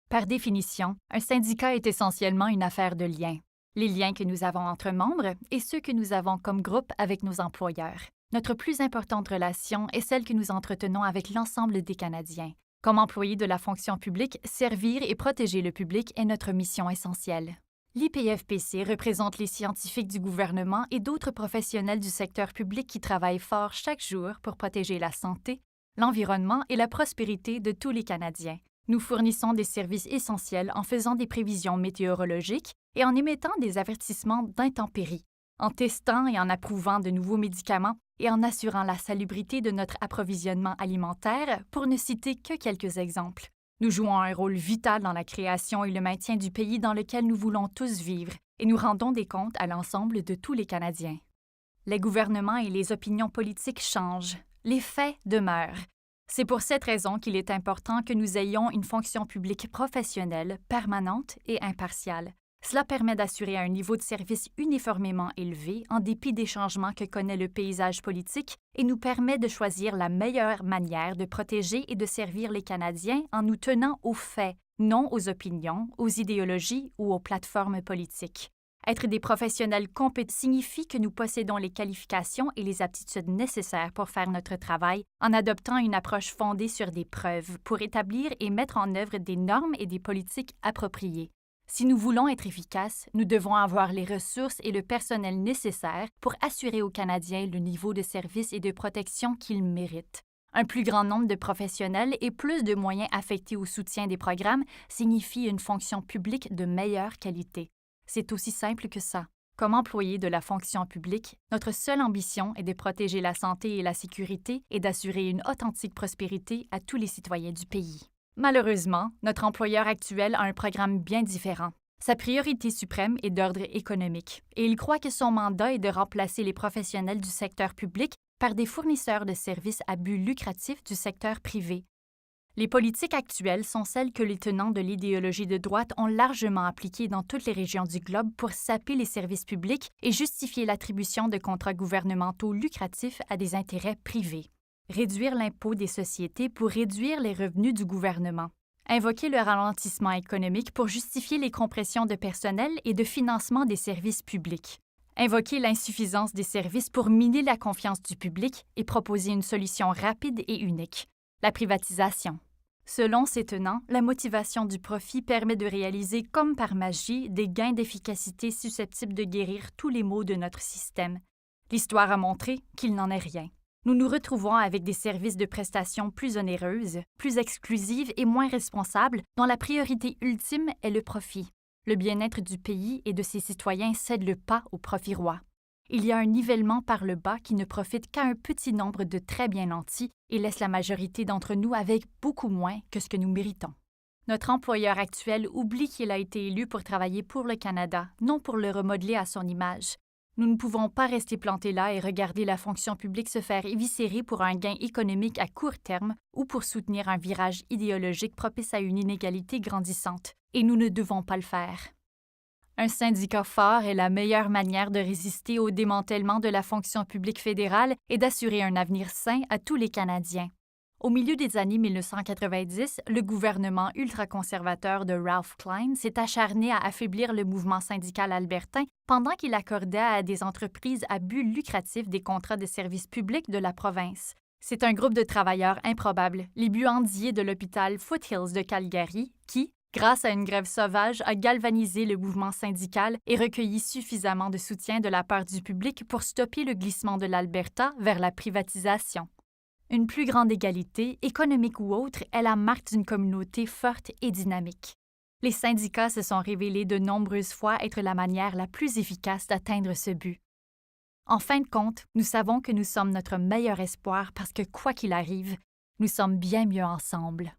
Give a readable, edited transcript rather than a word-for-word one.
Par définition, un syndicat est essentiellement une affaire de liens. Les liens que nous avons entre membres et ceux que nous avons comme groupe avec nos employeurs. Notre plus importante relation est celle que nous entretenons avec l'ensemble des Canadiens. Comme employés de la fonction publique, servir et protéger le public est notre mission essentielle. L'IPFPC représente les scientifiques du gouvernement et d'autres professionnels du secteur public qui travaillent fort chaque jour pour protéger la santé, l'environnement et la prospérité de tous les Canadiens. Nous fournissons des services essentiels en faisant des prévisions météorologiques et en émettant des avertissements d'intempéries, en testant et en approuvant de nouveaux médicaments et en assurant la salubrité de notre approvisionnement alimentaire, pour ne citer que quelques exemples. Nous jouons un rôle vital dans la création et le maintien du pays dans lequel nous voulons tous vivre, et nous rendons des comptes à l'ensemble de tous les Canadiens. Les gouvernements et les opinions politiques changent, les faits demeurent. C'est pour cette raison qu'il est important que nous ayons une fonction publique professionnelle, permanente et impartiale. Cela permet d'assurer un niveau de service uniformément élevé en dépit des changements que connaît le paysage politique et nous permet de choisir la meilleure manière de protéger et de servir les Canadiens en nous tenant aux faits, non aux opinions, aux idéologies ou aux plateformes politiques. Être des professionnels compétents signifie que nous possédons les qualifications et les aptitudes nécessaires pour faire notre travail en adoptant une approche fondée sur des preuves pour établir et mettre en œuvre des normes et des politiques appropriées. Si nous voulons être efficaces, nous devons avoir les ressources et le personnel nécessaires pour assurer aux Canadiens le niveau de service et de protection qu'ils méritent. Un plus grand nombre de professionnels et plus de moyens affectés au soutien des programmes signifie une fonction publique de meilleure qualité. C'est aussi simple que ça. Comme employés de la fonction publique, notre seule ambition est de protéger la santé et la sécurité et d'assurer une authentique prospérité à tous les citoyens du pays. Malheureusement, notre employeur actuel a un programme bien différent. Sa priorité suprême est d'ordre économique, et il croit que son mandat est de remplacer les professionnels du secteur public par des fournisseurs de services à but lucratif du secteur privé. Les politiques actuelles sont celles que les tenants de l'idéologie de droite ont largement appliquées dans toutes les régions du globe pour saper les services publics et justifier l'attribution de contrats gouvernementaux lucratifs à des intérêts privés. Réduire l'impôt des sociétés pour réduire les revenus du gouvernement. Invoquer le ralentissement économique pour justifier les compressions de personnel et de financement des services publics. Invoquer l'insuffisance des services pour miner la confiance du public et proposer une solution rapide et unique. La privatisation. Selon ces tenants, la motivation du profit permet de réaliser comme par magie des gains d'efficacité susceptibles de guérir tous les maux de notre système. L'histoire a montré qu'il n'en est rien. Nous nous retrouvons avec des services de prestations plus onéreuses, plus exclusives et moins responsables, dont la priorité ultime est le profit. Le bien-être du pays et de ses citoyens cède le pas au profit roi. Il y a un nivellement par le bas qui ne profite qu'à un petit nombre de très bien nantis et laisse la majorité d'entre nous avec beaucoup moins que ce que nous méritons. Notre employeur actuel oublie qu'il a été élu pour travailler pour le Canada, non pour le remodeler à son image. Nous ne pouvons pas rester plantés là et regarder la fonction publique se faire éviscérer pour un gain économique à court terme ou pour soutenir un virage idéologique propice à une inégalité grandissante. Et nous ne devons pas le faire. Un syndicat fort est la meilleure manière de résister au démantèlement de la fonction publique fédérale et d'assurer un avenir sain à tous les Canadiens. Au milieu des années 1990, le gouvernement ultraconservateur de Ralph Klein s'est acharné à affaiblir le mouvement syndical albertain pendant qu'il accordait à des entreprises à but lucratif des contrats de services publics de la province. C'est un groupe de travailleurs improbables, les buandiers de l'hôpital Foothills de Calgary, qui, grâce à une grève sauvage, a galvanisé le mouvement syndical et recueilli suffisamment de soutien de la part du public pour stopper le glissement de l'Alberta vers la privatisation. Une plus grande égalité, économique ou autre, est la marque d'une communauté forte et dynamique. Les syndicats se sont révélés de nombreuses fois être la manière la plus efficace d'atteindre ce but. En fin de compte, nous savons que nous sommes notre meilleur espoir parce que, quoi qu'il arrive, nous sommes bien mieux ensemble.